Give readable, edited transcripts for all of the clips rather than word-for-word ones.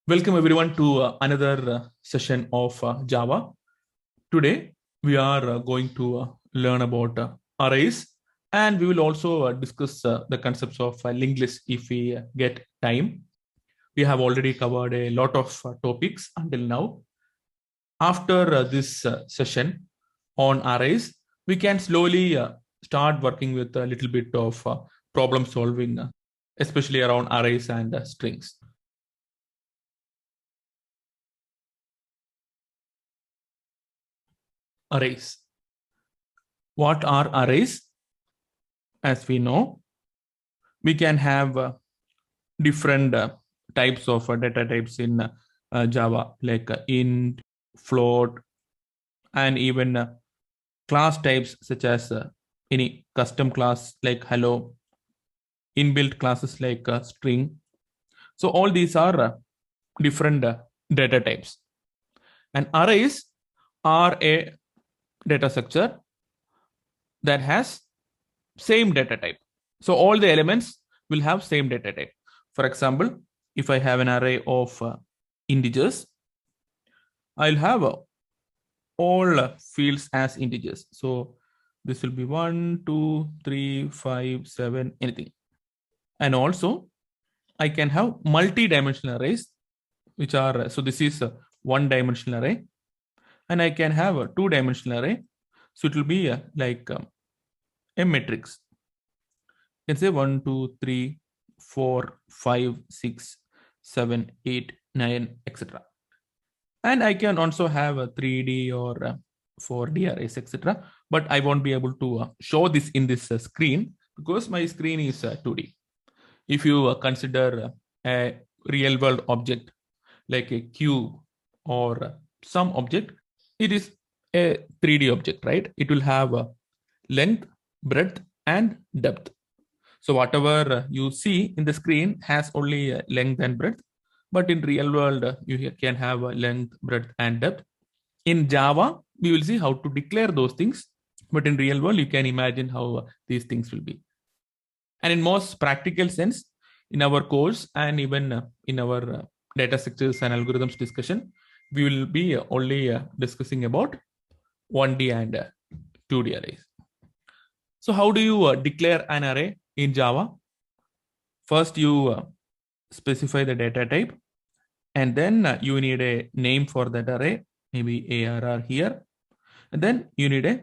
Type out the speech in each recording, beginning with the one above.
Welcome everyone to another session of Java. Today we are going to learn about arrays, and we will also discuss the concepts of linked list if we get time. We have already covered a lot of topics until now. After this session on arrays, we can slowly start working with a little bit of problem solving, especially around arrays and strings. Arrays. What are arrays? As we know, we can have different types of data types in Java, like int, float, and even class types such as any custom class like hello, inbuilt classes like string. So all these are different data types. And arrays are a data structure that has same data type. So all the elements will have same data type. For example, if I have an array of integers, I'll have all fields as integers. So this will be 1, 2, 3, 5, 7, anything. And also I can have multi-dimensional arrays, which are, so this is a one-dimensional array, and I can have a two-dimensional array. So it will be like a matrix. You can say 1, 2, 3, 4, 5, 6, 7, 8, 9, etc. And I can also have a 3D or 4D arrays, etc. But I won't be able to show this in this screen because my screen is 2D. If you consider a real world object like a cube or some object, it is a 3D object, right? It will have length, breadth, and depth. So whatever you see in the screen has only length and breadth, but in real world, you can have length, breadth, and depth. In Java, we will see how to declare those things, but in real world, you can imagine how these things will be. And in most practical sense, in our course and even in our data structures and algorithms discussion, we will be only discussing about 1D and 2D arrays. So how do you declare an array in Java? First, you specify the data type, and then you need a name for that array, maybe ARR here. And then you need a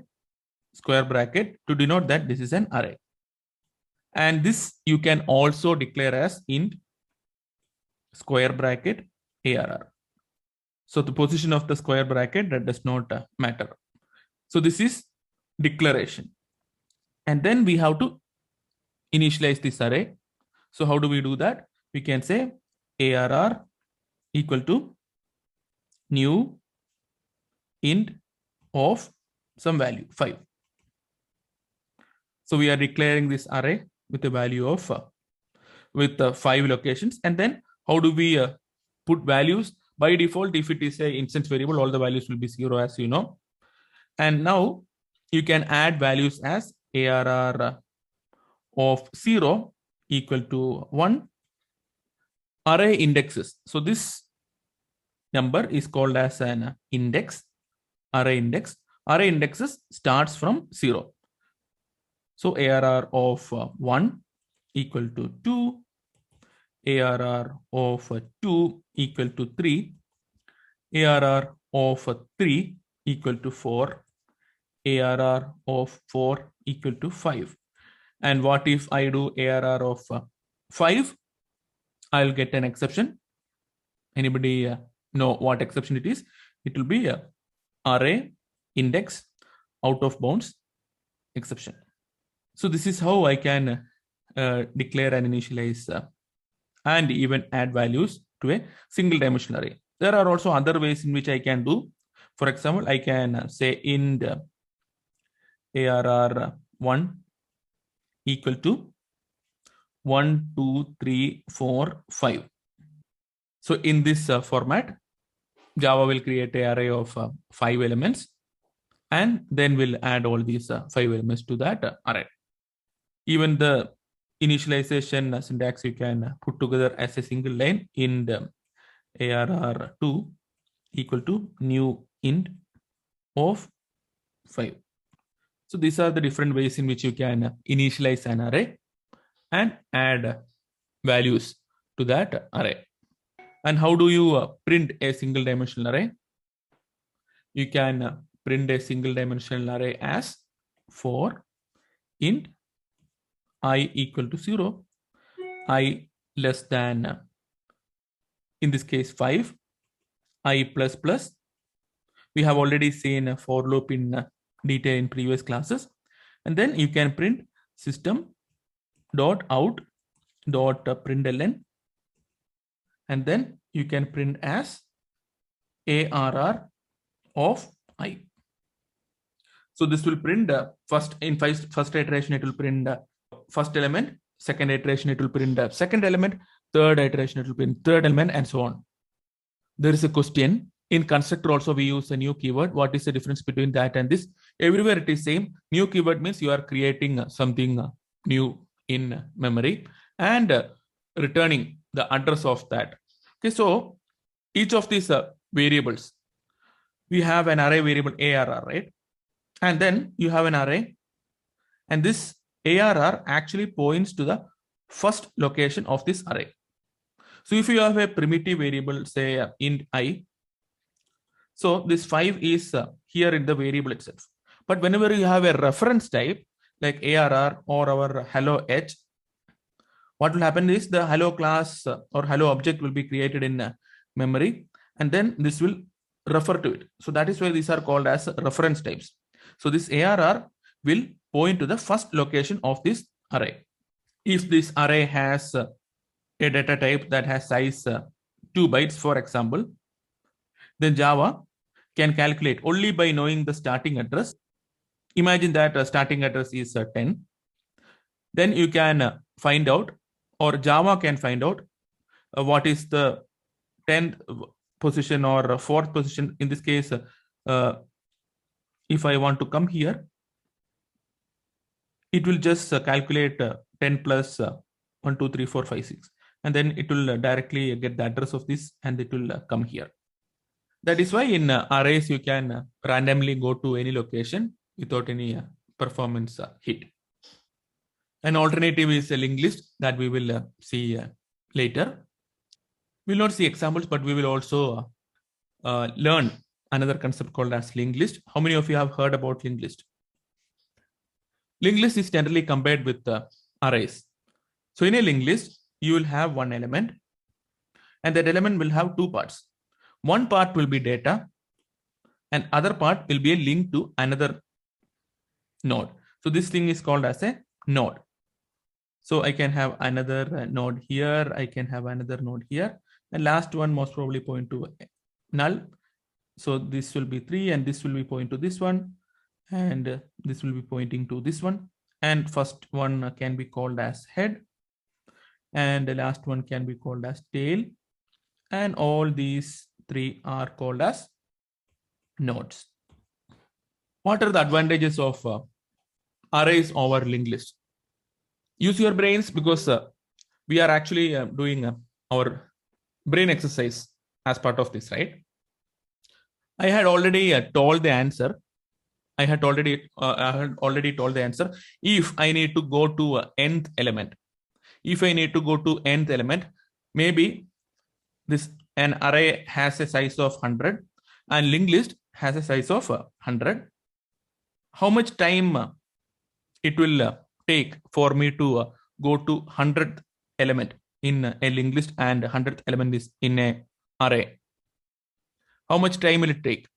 square bracket to denote that this is an array. And this you can also declare as int square bracket ARR. So the position of the square bracket, that does not matter. So this is declaration. And then we have to initialize this array. So how do we do that? We can say ARR equal to new int of some value 5. So we are declaring this array with a value of with 5 locations. And then how do we put values? By default, if it is a instance variable, all the values will be 0, as you know. And now you can add values as ARR of 0 equal to 1 array indexes. So this number is called as an index, array index. Array indexes starts from 0. So ARR of 1 equal to 2, ARR of 2 equal to 3, ARR of 3 equal to 4, ARR of 4 equal to 5. And what if I do ARR of 5? I'll get an exception. Anybody know what exception it is? It will be array index out of bounds exception. So this is how I can declare and initialize and even add values to a single dimensional array. There are also other ways in which I can do. For example, I can say int ARR 1 equal to 1, 2, 3, 4, 5. So in this format, Java will create an array of 5 elements, and then we'll add all these 5 elements to that array. Even the initialization syntax you can put together as a single line in the ARR2 equal to new int of 5. So these are the different ways in which you can initialize an array and add values to that array. And how do you print a single dimensional array? You can print a single dimensional array as for int I equal to 0, I less than, in this case, 5, I plus plus. We have already seen a for loop in detail in previous classes. And then you can print system dot out dot println, and then you can print as ARR of I. So this will print first iteration, it will print first element, second iteration, it will print second element, third iteration, it will print third element, and so on. There is a question in constructor also we use a new keyword. What is the difference between that and this? Everywhere it is same. New keyword means you are creating something new in memory and returning the address of that. Okay, so each of these variables, we have an array variable ARR, right? And then you have an array, and this ARR actually points to the first location of this array. So if you have a primitive variable, say int I, so this 5 is here in the variable itself. But whenever you have a reference type like ARR or our hello h, what will happen is the hello class or hello object will be created in memory, and then this will refer to it. So that is why these are called as reference types. So this ARR will point to the first location of this array. If this array has a data type that has size 2 bytes, for example, then Java can calculate only by knowing the starting address. Imagine that starting address is 10. Then you can find out, or Java can find out what is the 10th position or 4th position. In this case, if I want to come here, it will just calculate 10 plus 1, 2, 3, 4, 5, 6. And then it will directly get the address of this and it will come here. That is why in arrays, you can randomly go to any location without any performance hit. An alternative is a linked list that we will see later. We will not see examples, but we will also learn another concept called as linked list. How many of you have heard about linked list? Linked list is generally compared with arrays. So in a linked list, you will have one element, and that element will have two parts. One part will be data, and other part will be a link to another node. So this thing is called as a node. So I can have another node here, I can have another node here, and last one most probably point to null. So this will be 3, and this will be pointing to this one, and this will be pointing to this one. And first one can be called as head, and the last one can be called as tail, and all these 3 are called as nodes. What are the advantages of arrays over linked list? Use your brains, because we are actually doing our brain exercise as part of this, right? I had already told the answer. I had already told the answer. If I need to go to nth element, maybe this an array has a size of 100 and linked list has a size of 100. How much time it will take for me to go to 100th element in a linked list and 100th element is in a array? How much time will it take?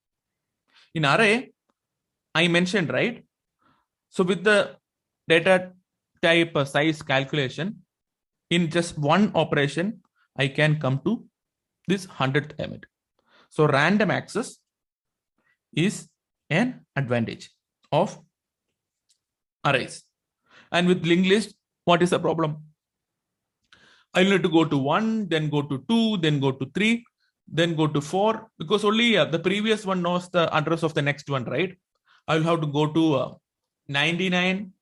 In array, I mentioned, right? So with the data type size calculation, in just one operation, I can come to this 100th element. So random access is an advantage of arrays. And with linked list, what is the problem? I need to go to 1, then go to 2, then go to 3, then go to 4, because only the previous one knows the address of the next one, right? I will have to go to 99,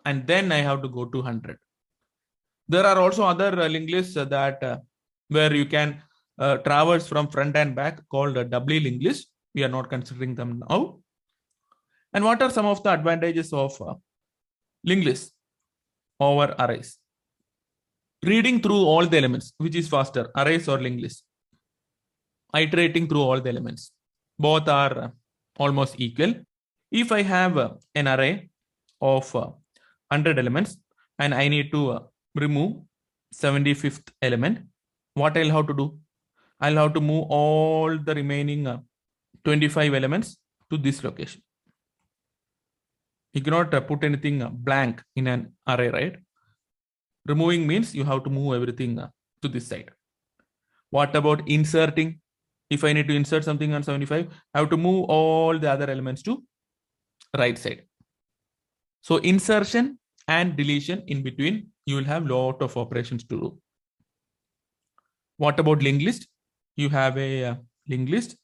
and then I have to go to 100. There are also other linked lists that where you can traverse from front and back called a doubly linked list. We are not considering them now. And what are some of the advantages of linked list over arrays? Reading through all the elements, which is faster, arrays or linked list? Iterating through all the elements. Both are almost equal. If I have an array of 100 elements and I need to remove 75th element, what I'll have to do? I'll have to move all the remaining 25 elements to this location. You cannot put anything blank in an array, right? Removing means you have to move everything to this side. What about inserting? If I need to insert something on 75, I have to move all the other elements to right side. So insertion and deletion in between, you will have lot of operations to do. What about linked list? You have a linked list.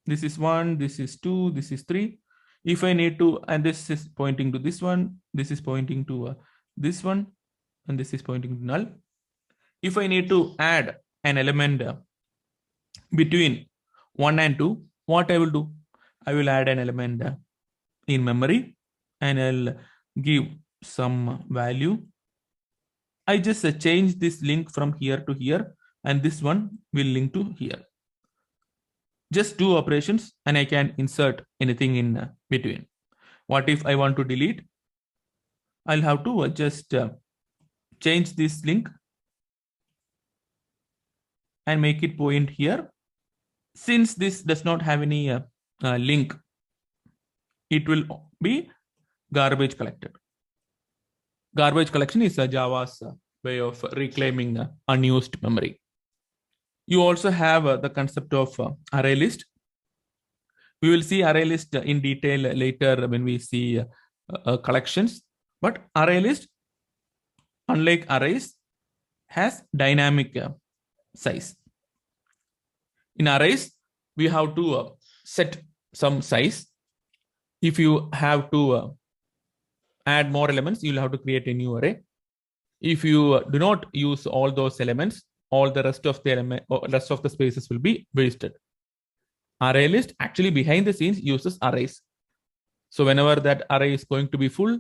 This is 1, this is 2, this is 3. If I need to, and this is pointing to this one, this is pointing to this one, and this is pointing to null. If I need to add an element between 1 and 2, what I will do? I will add an element in memory and I'll give some value. I just change this link from here to here, and this one will link to here. Just 2 operations and I can insert anything in between. What if I want to delete? I'll have to just change this link and make it point here. Since this does not have any link, it will be garbage collected. Garbage collection is Java's way of reclaiming unused memory. You also have the concept of array list. We will see array list in detail later when we see collections. But array list, unlike arrays, has dynamic size. In arrays, we have to set some size. If you have to add more elements, you'll have to create a new array. If you do not use all those elements, all the rest of the spaces will be wasted. Array list actually behind the scenes uses arrays. So whenever that array is going to be full,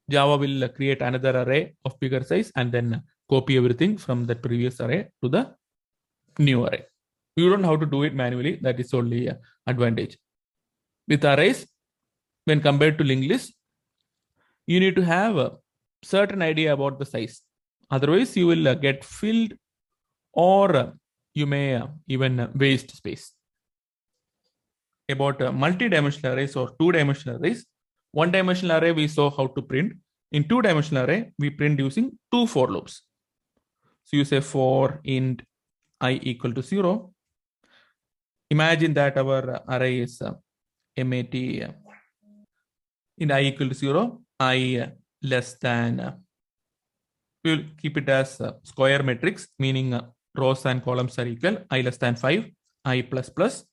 Java will create another array of bigger size and then copy everything from that previous array to the new array. You don't have to do it manually. That is only an advantage. With arrays, when compared to linked list, you need to have a certain idea about the size. Otherwise, you will get filled or you may even waste space. About multi-dimensional arrays or two-dimensional arrays, one-dimensional array we saw how to print. In two-dimensional array, we print using 2 for loops. So you say for int I equal to 0. Imagine that our array is mat in I equal to 0, I less than, we will keep it as square matrix, meaning rows and columns are equal, I less than 5, I plus plus.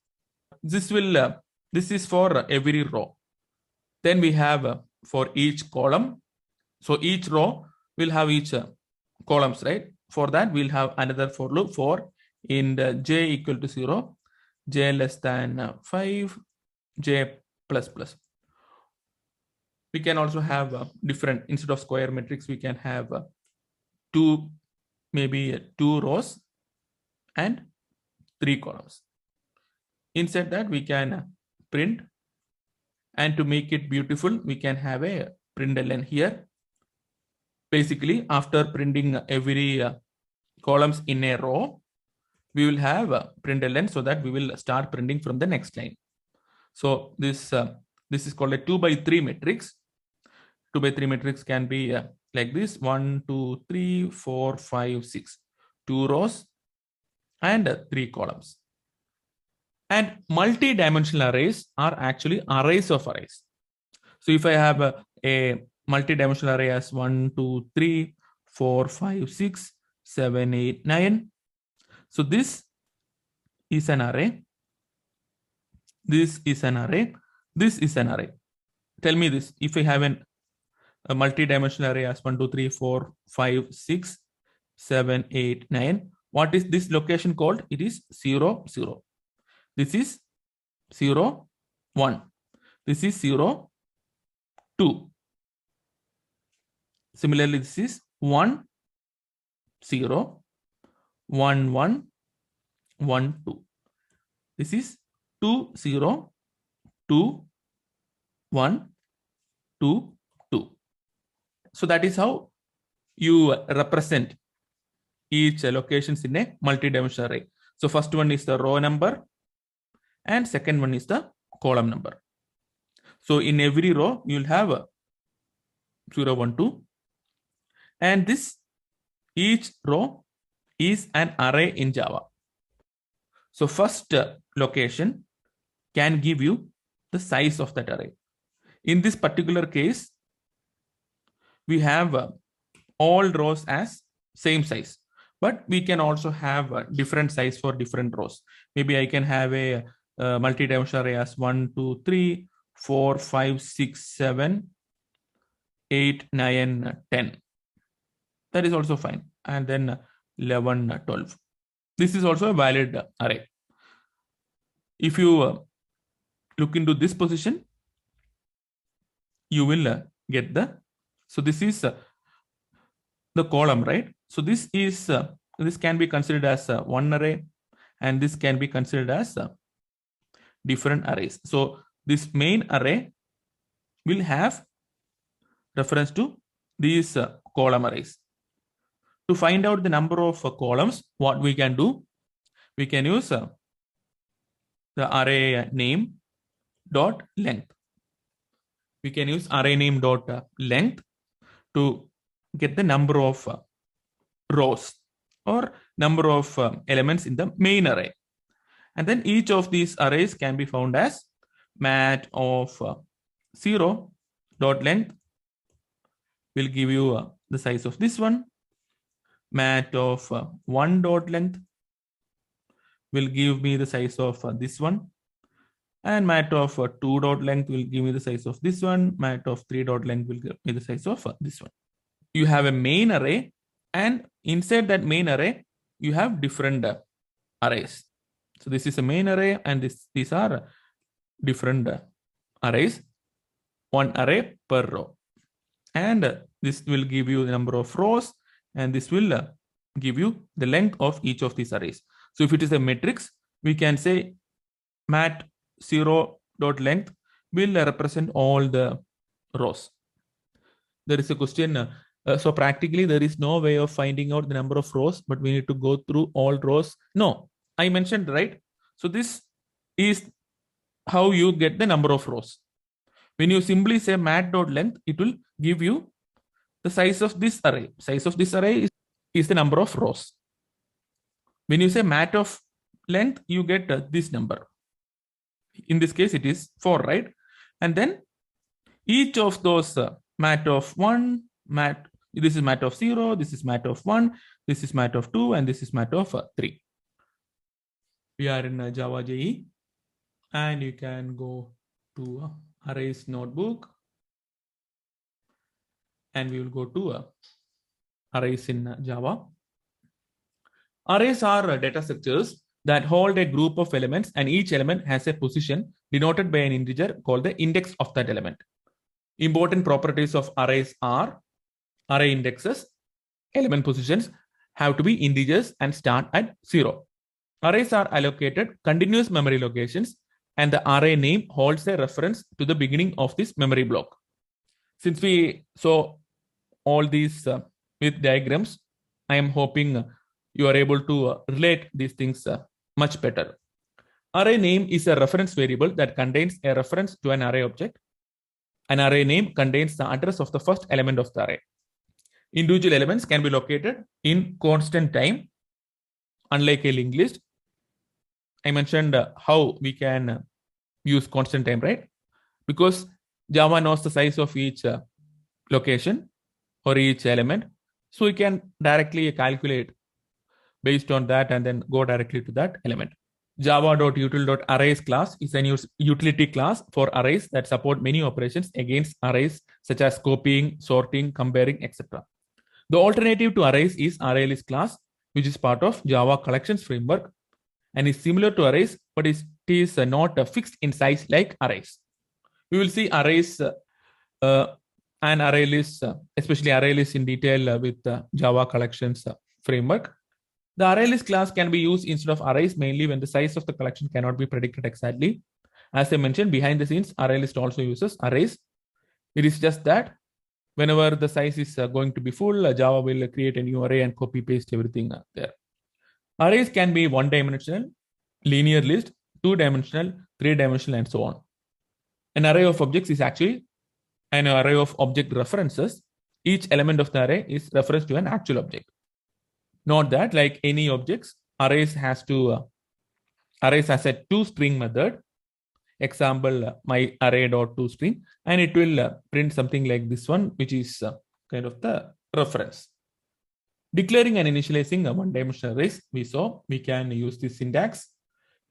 This is for every row. Then we have for each column. So each row will have each columns, right? For that, we'll have another for loop for in j equal to 0, j less than 5, j plus plus. We can also have different, instead of square matrix, we can have maybe two rows and 3 columns. Inside that, we can print, and to make it beautiful, we can have a println here. Basically, after printing every columns in a row, we will have a println so that we will start printing from the next line. So this is called a 2 by 3 matrix. 2 by 3 matrix can be like this: 1, 2, 3, 4, 5, 6. 2 rows and 3 columns. And multi-dimensional arrays are actually arrays of arrays. So if I have a multi-dimensional array as 1, 2, 3, 4, 5, 6, 7, 8, 9. So this is an array. This is an array. This is an array. Tell me this. If I have a multi-dimensional array as 1, 2, 3, 4, 5, 6, 7, 8, 9, What is this location called? It is 0, 0. This is 0, 1. This is 0, 2. Similarly, this is 1, 0, 1, 1, 1, 2. This is 2, 0, 2, 1, 2, 2. So that is how you represent each locations in a multi-dimensional array. So first one is the row number and second one is the column number. So in every row, you'll have 0, 1, 2. And this each row is an array in Java. So first location can give you the size of that array. In this particular case, we have all rows as same size, but we can also have a different size for different rows. Maybe I can have a multi-dimensional array as 1, 2, 3, 4, 5, 6, 7, 8, 9, 10. That is also fine. And then 11, 12. This is also a valid array. If you look into this position, you will get the, so this is the column, right? So this is, this can be considered as one array and this can be considered as different arrays. So this main array will have reference to these column arrays. To find out the number of columns, what we can do, we can use the array name dot length. We can use array name dot length to get the number of rows or number of elements in the main array. And then each of these arrays can be found as mat of 0 dot length will give you the size of this one. Mat of 1 dot length will give me the size of this one. And mat of 2 dot length will give me the size of this one. Mat of 3 dot length will give me the size of this one. You have a main array, and inside that main array, you have different arrays. So this is a main array, and these are different arrays. One array per row. And this will give you the number of rows, and this will give you the length of each of these arrays. So if it is a matrix, we can say mat 0 dot length will represent all the rows. There is a question. So practically, there is no way of finding out the number of rows, but we need to go through all rows. No, I mentioned, right? So this is how you get the number of rows. When you simply say mat dot length, it will give you the size of this array. Size of this array is the number of rows. When you say mat of length, you get this number. In this case, it is 4, right? And then each of those mat of 1, this is mat of 0, this is mat of 1, this is mat of 2, and this is mat of 3. We are in Java JE, and you can go to arrays notebook, and we will go to arrays in Java. Arrays are data structures that hold a group of elements, and each element has a position denoted by an integer called the index of that element. Important properties of arrays are array indexes, element positions have to be integers and start at 0. Arrays are allocated continuous memory locations, and the array name holds a reference to the beginning of this memory block. Since we saw all these with diagrams, I am hoping you are able to relate these things much better. Array name is a reference variable that contains a reference to an array object. An array name contains the address of the first element of the array. Individual elements can be located in constant time, unlike a linked list. I mentioned how we can use constant time, right? Because Java knows the size of each location or each element. So we can directly calculate based on that and then go directly to that element. Java.util.arrays class is a utility class for arrays that support many operations against arrays such as copying, sorting, comparing, etc. The alternative to arrays is ArrayList class. which is part of Java collections framework and is similar to arrays, but it is not fixed in size like arrays. We will see arrays and array lists, especially array lists in detail with Java collections framework. The array list class can be used instead of arrays mainly when the size of the collection cannot be predicted exactly. As I mentioned, behind the scenes, array list also uses arrays. It is just that whenever the size is going to be full, Java will create a new array and copy paste everything there. Arrays can be one-dimensional, linear list, two-dimensional, three-dimensional, and so on. An array of objects is actually an array of object references. Each element of the array is referenced to an actual object. Note that, like any objects, arrays has a toString method. Example, my array.toString, and it will print something like this one, which is kind of the reference. Declaring and initializing a one-dimensional arrays, we saw we can use this syntax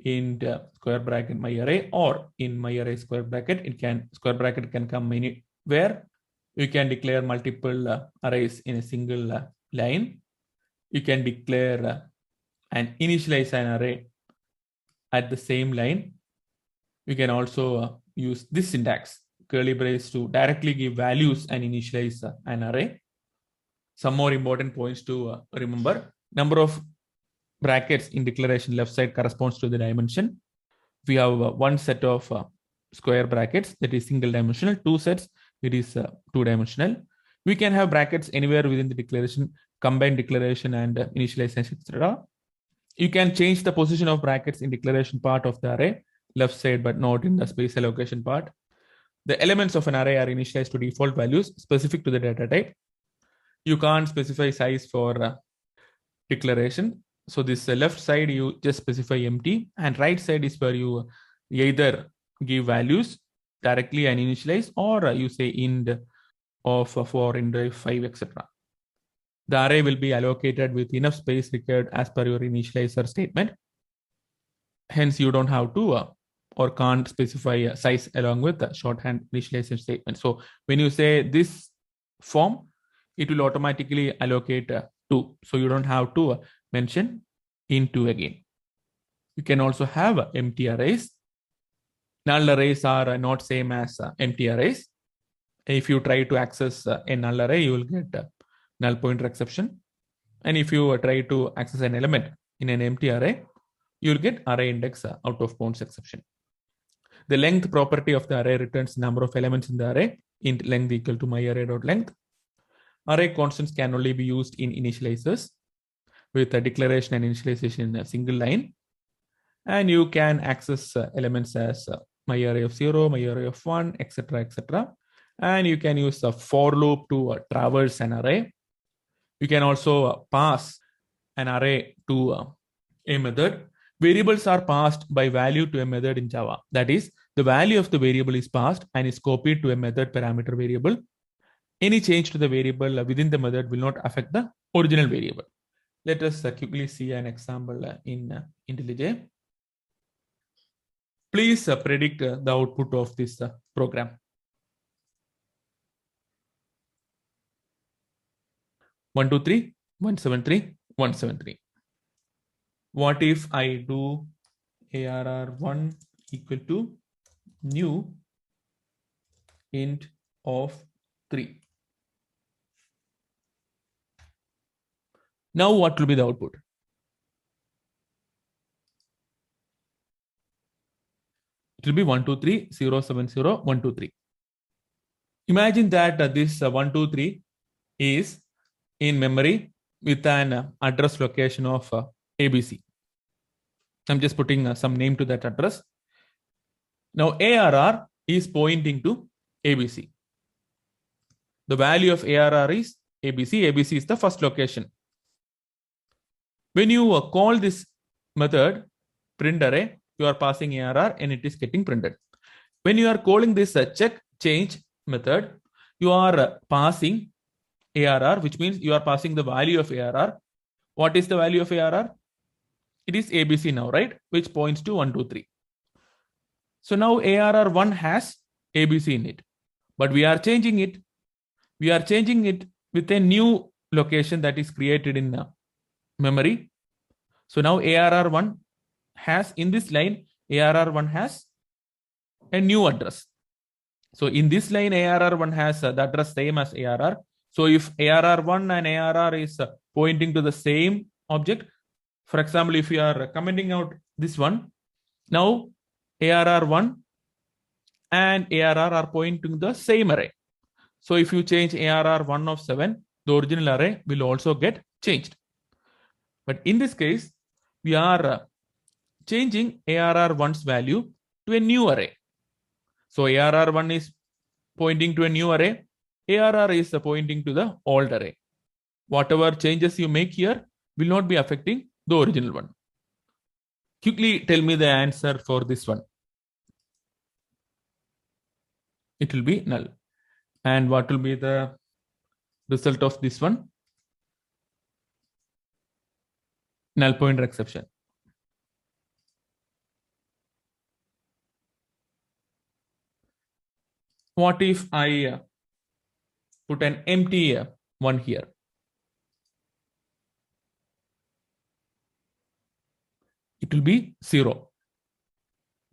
in the square bracket my array, or in my array square bracket. Square bracket can come anywhere. You can declare multiple arrays in a single line. You can declare and initialize an array at the same line. You can also use this syntax, curly brace, to directly give values and initialize an array. Some more important points to remember. Number of brackets in declaration left side corresponds to the dimension. We have one set of square brackets that is single dimensional, two sets, it is two-dimensional. We can have brackets anywhere within the declaration, combine declaration and initialization, etc. You can change the position of brackets in declaration part of the array, left side, but not in the space allocation part. The elements of an array are initialized to default values specific to the data type. You can't specify size for declaration. So this left side, you just specify empty, and right side is where you either give values directly and initialize, or you say ind of 4, ind 5, etc. The array will be allocated with enough space required as per your initializer statement. Hence, you don't have to or can't specify a size along with the shorthand initialization statement. So when you say this form, it will automatically allocate 2. So you don't have to mention int2 again. You can also have empty arrays. Null arrays are not same as empty arrays. If you try to access a null array, you will get null pointer exception. And if you try to access an element in an empty array, you will get array index out of bounds exception. The length property of the array returns number of elements in the array, int length equal to myArray.length. Array constants can only be used in initializers with a declaration and initialization in a single line. And you can access elements as myArray of 0, myArray of 1, etc., etc. And you can use a for loop to traverse an array. You can also pass an array to a method. Variables are passed by value to a method in Java. That is, the value of the variable is passed and is copied to a method parameter variable. Any change to the variable within the method will not affect the original variable. Let us quickly see an example in IntelliJ. Please predict the output of this program. 123, 173, 173. What if I do ARR1 equal to new int of 3? Now what will be the output? It will be 123 070 123. Imagine that this 123 is in memory with an address location of ABC. I'm just putting some name to that address. Now ARR is pointing to ABC. The value of ARR is ABC. ABC is the first location. When you call this method print array, you are passing ARR and it is getting printed. When you are calling this check change method, you are passing ARR, which means you are passing the value of ARR. What is the value of ARR? It is ABC now, right? Which points to 123. So now ARR1 has ABC in it, but we are changing it. We are changing it with a new location that is created in memory. So now ARR1 has, in this line, ARR1 has a new address. So in this line, ARR1 has the address same as ARR. So if ARR1 and ARR is pointing to the same object, for example, if you are commenting out this one, now ARR1 and ARR are pointing to the same array. So if you change ARR1 of 7, the original array will also get changed. But in this case, we are changing ARR1's value to a new array. So ARR1 is pointing to a new array. ARR is pointing to the old array. Whatever changes you make here will not be affecting the original one. Quickly tell me the answer for this one. It will be null. And what will be the result of this one? Null pointer exception. What if I put an empty one here? It will be 0.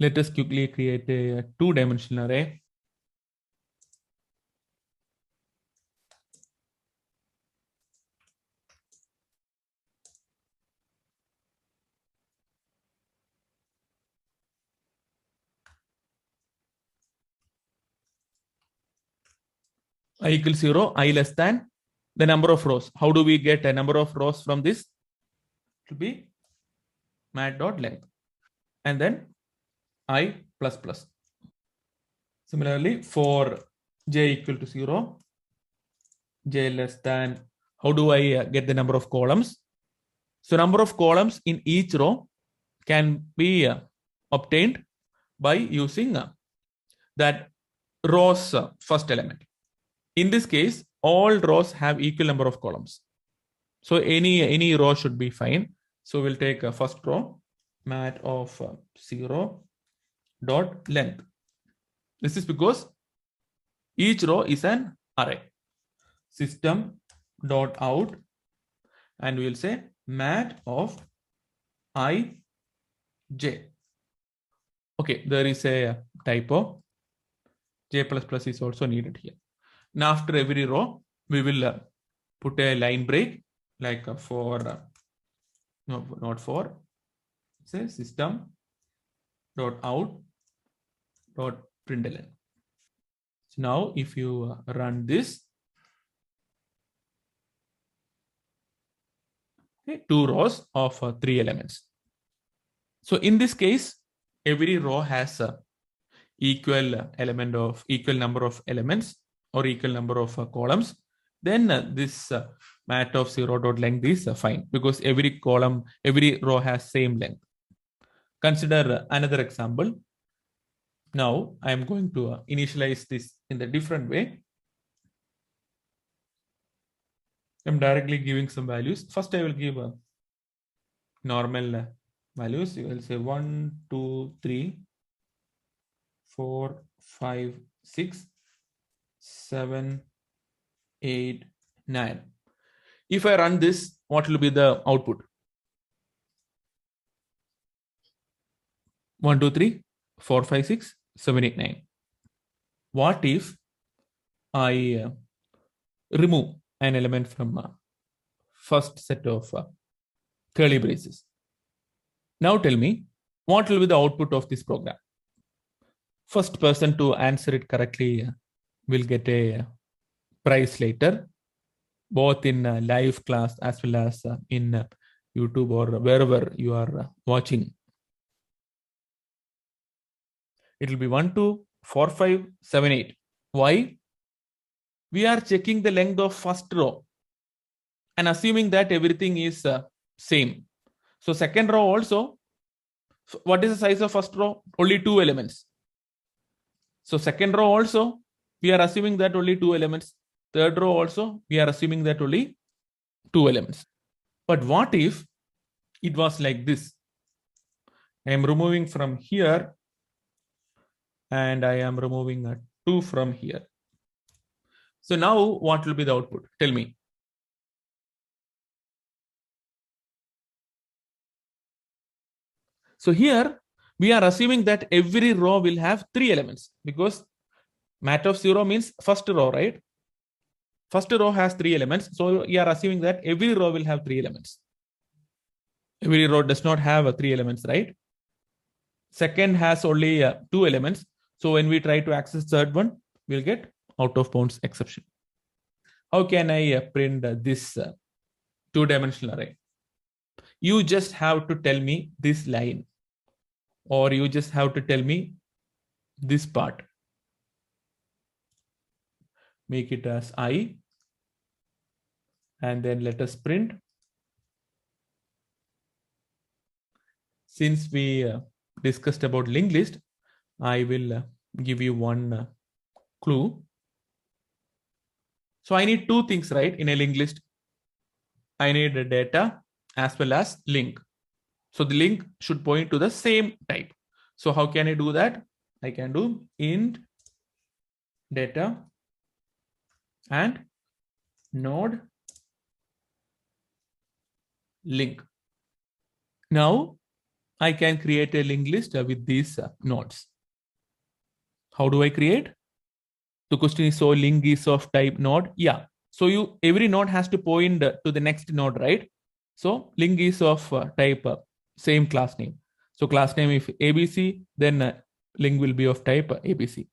Let us quickly create a two-dimensional array. I equals 0, I less than the number of rows. How do we get a number of rows from this? It will be mat.length and then I plus plus. Similarly, for j equal to 0, j less than, how do I get the number of columns? So number of columns in each row can be obtained by using that row's first element. In this case, all rows have equal number of columns. So any row should be fine. So we'll take a first row, mat of 0 dot length. This is because each row is an array. System dot out, and we will say mat of I j. Okay, there is a typo. J plus plus is also needed here. Now after every row, we will put a line break like for no, not for, say system dot out dot println. So now if you run this, okay, 2 rows of 3 elements. So in this case, every row has a equal number of elements or equal number of columns. Then this mat of 0 dot length is fine because every row has same length. Consider another example. Now I am going to initialize this in a different way. I'm directly giving some values. First, I will give a normal values. You will say 1, 2, 3, 4, 5, 6, 7, 8, 9. If I run this, what will be the output? 1, 2, 3, 4, 5, 6, 7, 8, 9. What if I remove an element from first set of curly braces? Now tell me, what will be the output of this program? First person to answer it correctly will get a prize later, both in live class as well as in YouTube or wherever you are watching. It will be 1, 2, 4, 5, 7, 8. Why? We are checking the length of first row and assuming that everything is same. So second row also, what is the size of first row? Only 2 elements. So second row also, we are assuming that only 2 elements. Third row also, we are assuming that only 2 elements. But what if it was like this? I am removing from here and I am removing 2 from here. So now what will be the output? Tell me. So here we are assuming that every row will have 3 elements because mat of 0 means first row, right? First row has 3 elements. So we are assuming that every row will have 3 elements. Every row does not have 3 elements, right? Second has only 2 elements. So when we try to access third one, we'll get out of bounds exception. How can I print this two-dimensional array? You just have to tell me this line, or you just have to tell me this part. Make it as I, and then let us print. Since we discussed about linked list, I will give you one clue. So I need 2 things, right? In a linked list, I need a data as well as link. So the link should point to the same type. So how can I do that? I can do int data and node link. Now I can create a linked list with these nodes. How do I create? The question is, so link is of type node. Yeah. So every node has to point to the next node, right? So link is of type same class name. So class name if ABC, then link will be of type ABC.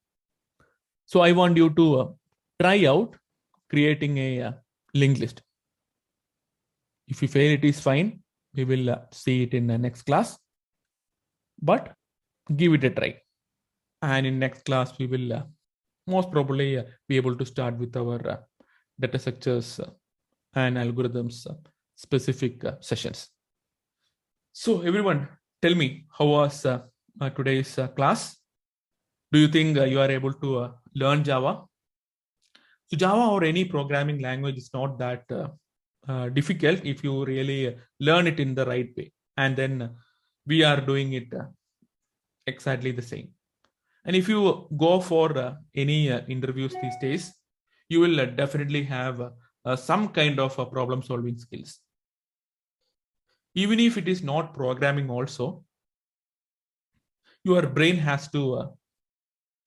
So I want you to try out creating a linked list. If you fail, it is fine. We will see it in the next class. But give it a try. And in next class, we will most probably be able to start with our data structures and algorithms specific sessions. So everyone, tell me, how was today's class? Do you think you are able to learn Java? So Java or any programming language is not that difficult if you really learn it in the right way. And then we are doing it exactly the same. And if you go for any interviews these days, you will definitely have some kind of problem solving skills. Even if it is not programming also, your brain has to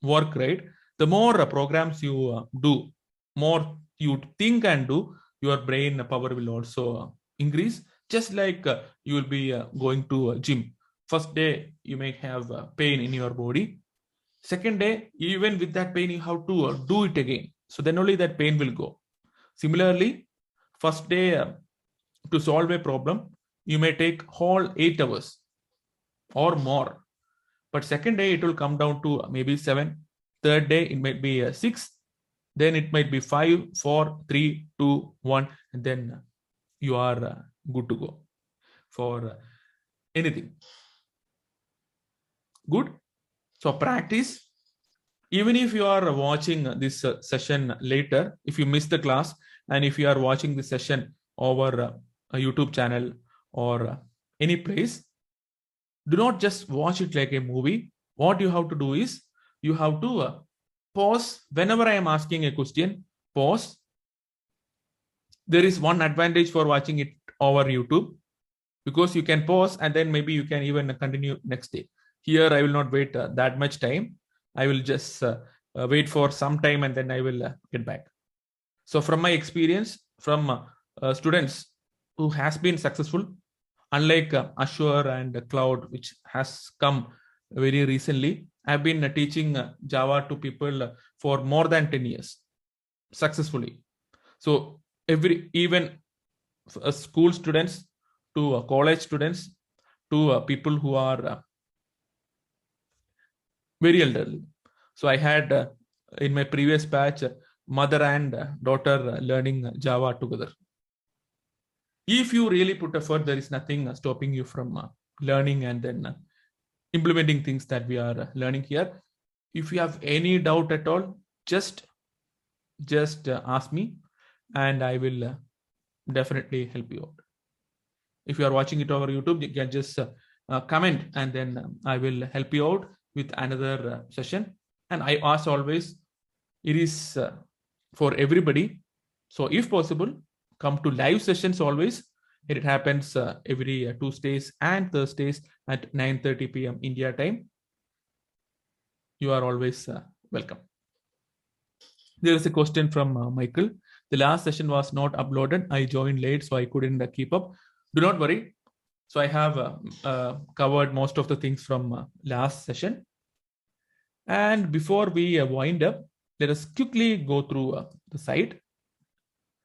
work, right? The more programs you do, more you think and do, your brain power will also increase. Just like you will be going to a gym. First day, you may have pain in your body. Second day, even with that pain, you have to do it again. So then only that pain will go. Similarly, first day to solve a problem, you may take whole 8 hours or more. But second day, it will come down to maybe 7. Third day, it might be 6. Then it might be 5, 4, 3, 2, 1. And then you are good to go for anything. Good. So practice. Even if you are watching this session later, if you miss the class, and if you are watching the session over a YouTube channel or any place, do not just watch it like a movie. What you have to do is you have to pause whenever I am asking a question. Pause. There is one advantage for watching it over YouTube, because you can pause and then maybe you can even continue next day. Here I will not wait that much time. I will just wait for some time and then I will get back. So from my experience, from students who has been successful, unlike Azure and Cloud, which has come very recently, I've been teaching Java to people for more than 10 years successfully. So even school students to college students to people who are very elderly. So I had in my previous batch, mother and daughter learning Java together. If you really put effort, there is nothing stopping you from learning and then implementing things that we are learning here. If you have any doubt at all, just ask me and I will definitely help you out. If you are watching it over YouTube, you can just comment and then I will help you out with another session. And I ask always, it is for everybody. So if possible, come to live sessions always. It happens every Tuesdays and Thursdays at 9:30 p.m. India time. You are always welcome. There is a question from Michael. The last session was not uploaded. I joined late, so I couldn't keep up. Do not worry. So I have covered most of the things from last session. And before we wind up, let us quickly go through the site.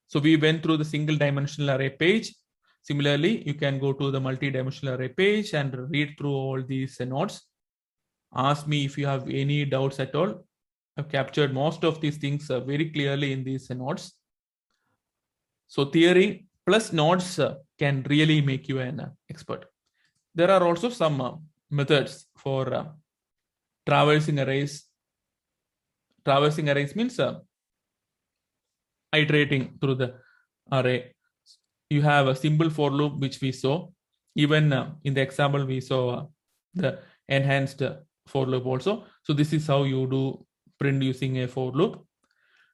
So we went through the single dimensional array page. Similarly, you can go to the multi-dimensional array page and read through all these notes. Ask me if you have any doubts at all. I've captured most of these things very clearly in these notes. So theory plus notes can really make you an expert. There are also some methods for traversing arrays. Traversing arrays means iterating through the array. You have a simple for loop, which we saw. Even in the example, we saw the enhanced for loop also. So this is how you do print using a for loop.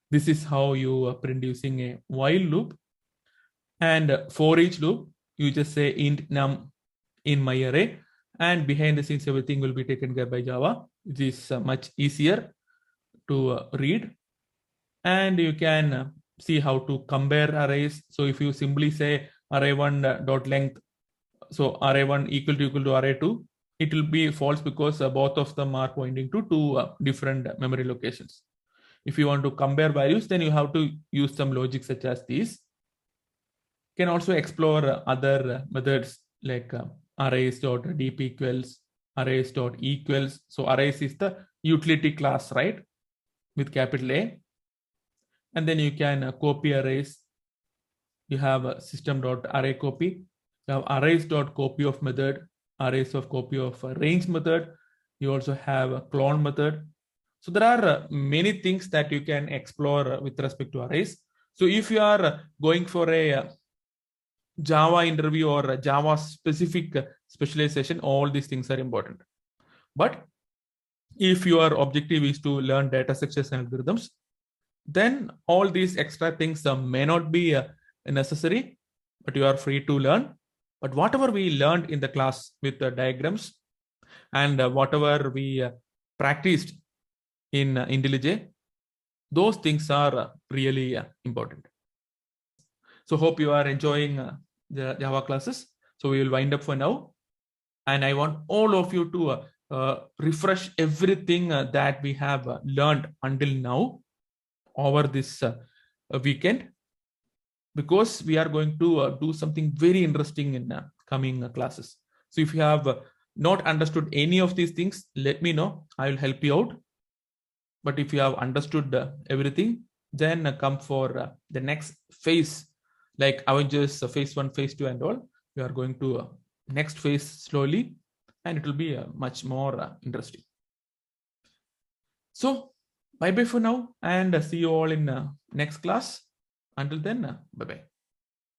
This is how you print using a while loop. And for each loop, you just say int num in my array, and behind the scenes, everything will be taken care by Java. It is much easier to read. And you can see how to compare arrays. So if you simply say array1 dot length, so array1 equal to array2, it will be false because both of them are pointing to two different memory locations. If you want to compare values, then you have to use some logic such as these. You can also explore other methods like arrays.dp equals, arrays.equals. So arrays is the utility class, right? With capital A. And then you can copy arrays. You have system.array copy. You have arrays.copy of method, arrays of copy of range method. You also have a clone method. So there are many things that you can explore with respect to arrays. So if you are going for a Java interview or a Java specific specialization, all these things are important. But if your objective is to learn data structures and algorithms, then all these extra things may not be necessary, but you are free to learn. But whatever we learned in the class with the diagrams and whatever we practiced in IntelliJ, those things are really important. So hope you are enjoying the Java classes. So we will wind up for now. And I want all of you to refresh everything that we have learned until now over this weekend, because we are going to do something very interesting in coming classes. So if you have not understood any of these things, let me know. I will help you out. But if you have understood everything, then come for the next phase, like Avengers phase 1, phase 2 and all. We are going to next phase slowly, and it will be much more interesting. So bye-bye for now, and see you all in next class. Until then, bye-bye.